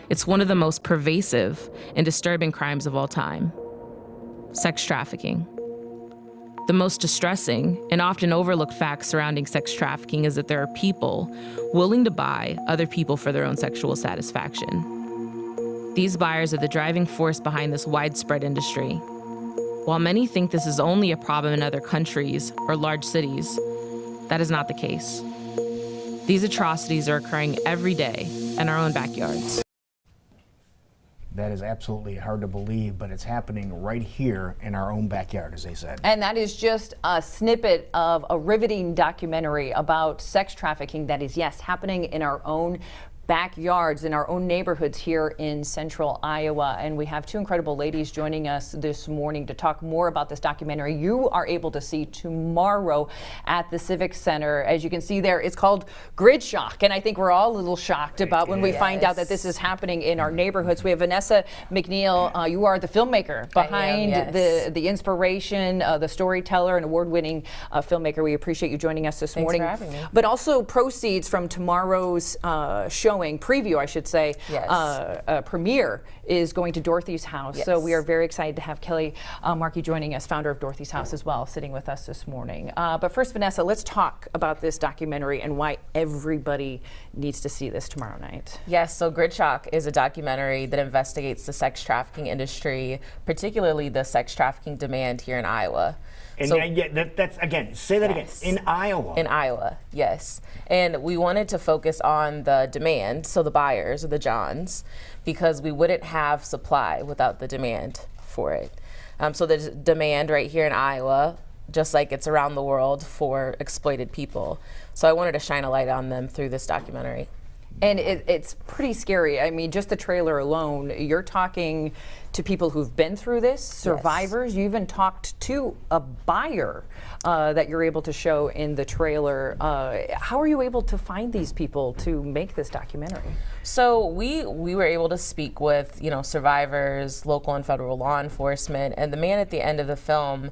It's one of the most pervasive and disturbing crimes of all time. Sex trafficking. The most distressing and often overlooked fact surrounding sex trafficking is that there are people willing to buy other people for their own sexual satisfaction. These buyers are the driving force behind this widespread industry. While many think this is only a problem in other countries or large cities, that is not the case. These atrocities are occurring every day in our own backyards. That is absolutely hard to believe, but it's happening right here in our own backyard, as they said. And that is just a snippet of a riveting documentary about sex trafficking that is, yes, happening in our own backyards, in our own neighborhoods here in central Iowa. And we have two incredible ladies joining us this morning to talk more about this documentary you are able to see tomorrow at the Civic Center. As you can see there, it's called Gridshock. And I think we're all a little shocked about when we find out that this is happening in our neighborhoods. We have Vanessa McNeil. You are the filmmaker behind the inspiration, the storyteller, and award-winning filmmaker. We appreciate you joining us this morning. Thanks for having me. But also proceeds from tomorrow's preview, I should say, premiere is going to Dorothy's House. So we are very excited to have Kelly Markey joining us, founder of Dorothy's House as well, sitting with us this morning. But first, Vanessa, let's talk about this documentary and why everybody needs to see this tomorrow night. Yes, so Gridshock is a documentary that investigates the sex trafficking industry, particularly the sex trafficking demand here in Iowa. And so, that's again, say that again, in Iowa. In Iowa, yes. And we wanted to focus on the demand, so the buyers or the Johns, because we wouldn't have supply without the demand for it. So there's demand right here in Iowa, just like it's around the world for exploited people. So I wanted to shine a light on them through this documentary. And it's pretty scary. I mean, just the trailer alone, you're talking to people who've been through this, survivors. You even talked to a buyer that you're able to show in the trailer. How are you able to find these people to make this documentary? So we were able to speak with, survivors, local and federal law enforcement, and the man at the end of the film,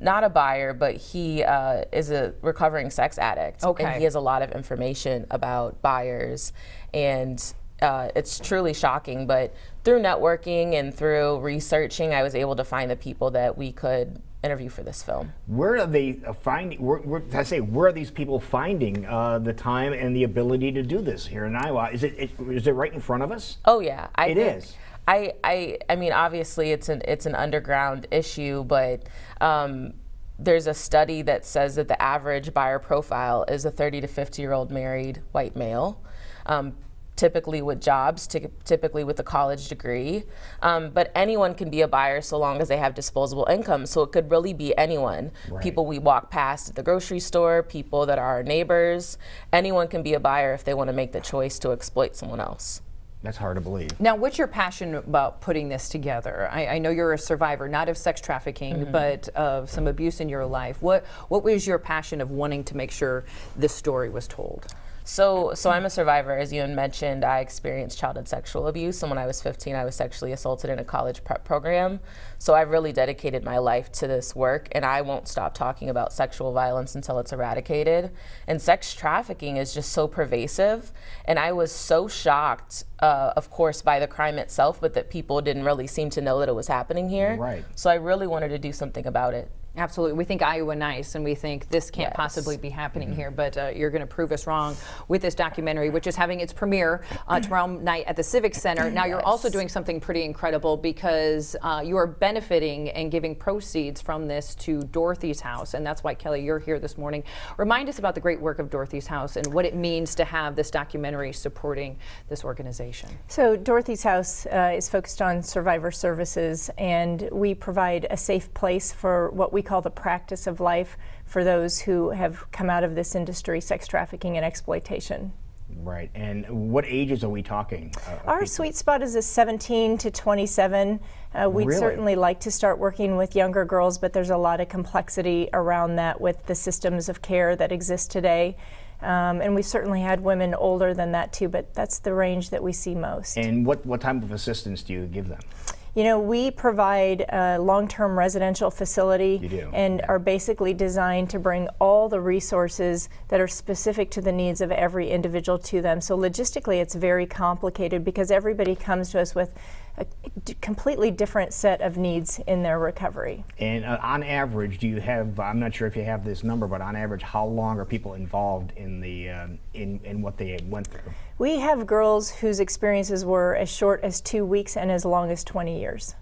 not a buyer, but he is a recovering sex addict. Okay. And he has a lot of information about buyers. And it's truly shocking. But through networking and through researching, I was able to find the people that we could interview for this film. Where are they finding, where are these people finding the time and the ability to do this here in Iowa? Is it right in front of us? Oh, yeah. It is. I mean, obviously it's an underground issue, but there's a study that says that the average buyer profile is a 30 to 50-year-old married white male, typically with jobs, typically with a college degree. But anyone can be a buyer so long as they have disposable income. So it could really be anyone. Right. People we walk past at the grocery store, people that are our neighbors. Anyone can be a buyer if they want to make the choice to exploit someone else. That's hard to believe. Now, what's your passion about putting this together? I know you're a survivor, not of sex trafficking, but of some abuse in your life. What was your passion of wanting to make sure this story was told? So I'm a survivor. As you mentioned, I experienced childhood sexual abuse, and when I was 15, I was sexually assaulted in a college prep program. So I've really dedicated my life to this work, and I won't stop talking about sexual violence until it's eradicated. And sex trafficking is just so pervasive, and I was so shocked, of course, by the crime itself, but that people didn't really seem to know that it was happening here. Right. So I really wanted to do something about it. Absolutely. We think Iowa nice, and we think this can't possibly be happening here, but you're going to prove us wrong with this documentary, which is having its premiere tomorrow night at the Civic Center. Now, you're also doing something pretty incredible because you are benefiting and giving proceeds from this to Dorothy's House, and that's why, Kelly, you're here this morning. Remind us about the great work of Dorothy's House and what it means to have this documentary supporting this organization. So Dorothy's House is focused on survivor services, and we provide a safe place for what we call the practice of life for those who have come out of this industry, sex trafficking and exploitation. Right, and what ages are we talking? Our sweet spot is a 17 to 27. We'd certainly like to start working with younger girls, but there's a lot of complexity around that with the systems of care that exist today. And we've certainly had women older than that too, but that's the range that we see most. And what type of assistance do you give them? You know, we provide a long-term residential facility. You do. And are basically designed to bring all the resources that are specific to the needs of every individual to them. So logistically, it's very complicated because everybody comes to us with a completely different set of needs in their recovery. And on average, do you have, I'm not sure if you have this number, but on average, how long are people involved in the in what they went through? We have girls whose experiences were as short as 2 weeks and as long as 20 years.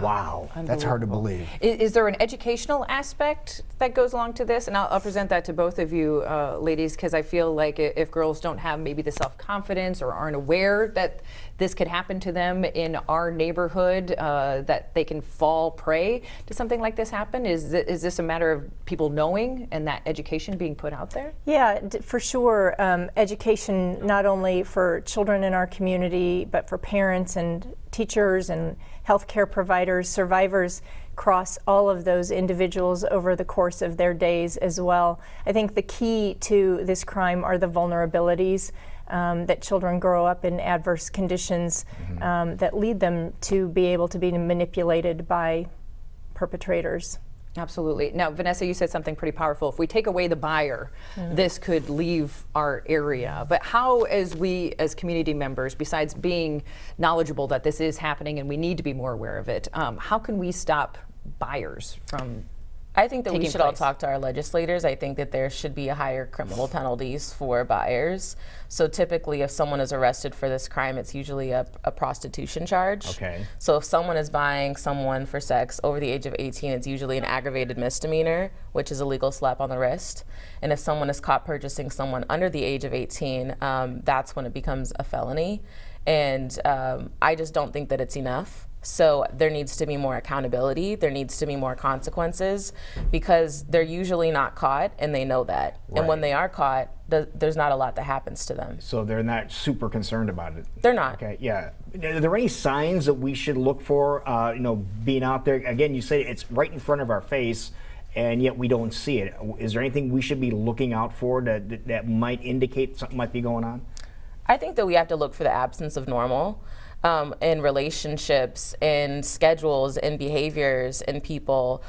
Wow, that's hard to believe. Is there an educational aspect that goes along to this? And I'll present that to both of you ladies, because I feel like if girls don't have maybe the self-confidence or aren't aware that this could happen to them in our neighborhood, that they can fall prey to something like this happen. Is this a matter of people knowing and that education being put out there? Yeah, for sure. Education not only for children in our community, but for parents and teachers and healthcare providers. Survivors cross all of those individuals over the course of their days as well. I think the key to this crime are the vulnerabilities that children grow up in adverse conditions that lead them to be able to be manipulated by perpetrators. Absolutely. Now, Vanessa, you said something pretty powerful. If we take away the buyer, this could leave our area. But how, as we, as community members, besides being knowledgeable that this is happening and we need to be more aware of it, how can we stop buyers from I think that we should all place? talk to our legislators. I think that there should be higher criminal penalties for buyers. So typically, if someone is arrested for this crime, it's usually a prostitution charge. Okay. So if someone is buying someone for sex over the age of 18, it's usually an aggravated misdemeanor, which is a legal slap on the wrist. And if someone is caught purchasing someone under the age of 18, that's when it becomes a felony. And I just don't think that it's enough. So there needs to be more accountability. There needs to be more consequences because they're usually not caught and they know that. Right. And when they are caught, there's not a lot that happens to them. So they're not super concerned about it. They're not. Okay, yeah. Are there any signs that we should look for, being out there? Again, you say it's right in front of our face, and yet we don't see it. Is there anything we should be looking out for that might indicate something might be going on? I think that we have to look for the absence of normal in relationships, in schedules, in behaviors, in people.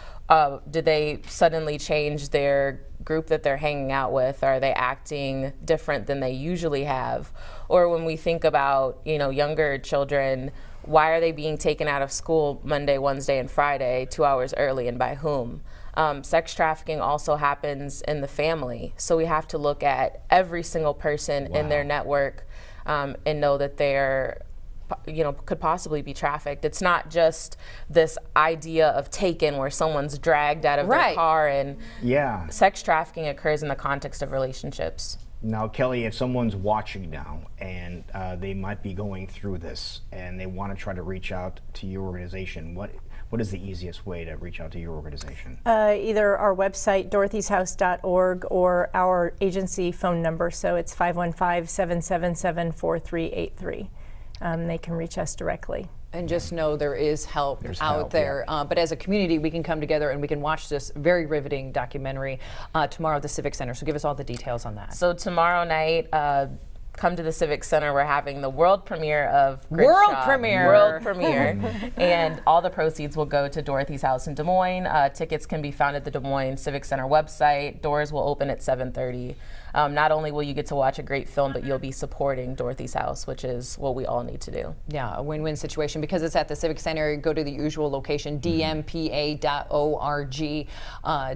Did they suddenly change their group that they're hanging out with? Are they acting different than they usually have? Or when we think about, younger children, why are they being taken out of school Monday, Wednesday, and Friday 2 hours early, and by whom? Sex trafficking also happens in the family. So we have to look at every single person in their network and know that they're could possibly be trafficked. It's not just this idea of taken where someone's dragged out of their car, and sex trafficking occurs in the context of relationships. Now, Kelly, if someone's watching now and they might be going through this and they want to try to reach out to your organization, what is the easiest way to reach out to your organization? Either our website, dorothyshouse.org, or our agency phone number. So it's 515-777-4383. They can reach us directly. And just know there is help out there. Yeah. But as a community, we can come together and we can watch this very riveting documentary tomorrow at the Civic Center. So give us all the details on that. So tomorrow night, come to the Civic Center. We're having the world premiere of Gridshock. World premiere. And all the proceeds will go to Dorothy's House in Des Moines. Tickets can be found at the Des Moines Civic Center website. Doors will open at 7:30. Not only will you get to watch a great film, but you'll be supporting Dorothy's House, which is what we all need to do. Yeah, a win-win situation. Because it's at the Civic Center, go to the usual location, dmpa.org,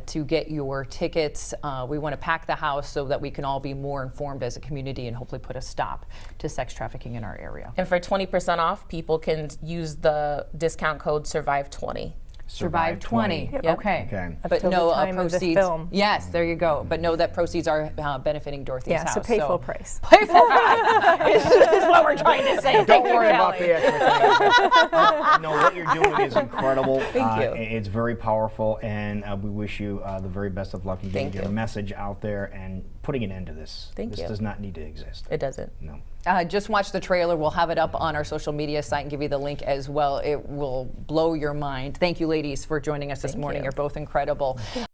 to get your tickets. We want to pack the house so that we can all be more informed as a community and hopefully put a stop to sex trafficking in our area. And for 20% off, people can use the discount code SURVIVE20. Survive 20. Yep. Okay. But no proceeds. Yes, there you go. But know that proceeds are benefiting Dorothy's house. So pay full price. Pay full price is what we're trying to say. Don't worry about the extra. No, what you're doing is incredible. Thank you. It's very powerful, and we wish you the very best of luck in getting your message out there and putting an end to this. This does not need to exist. It doesn't. No. Just watch the trailer. We'll have it up on our social media site and give you the link as well. It will blow your mind. Thank you, ladies, for joining us this morning. You're both incredible.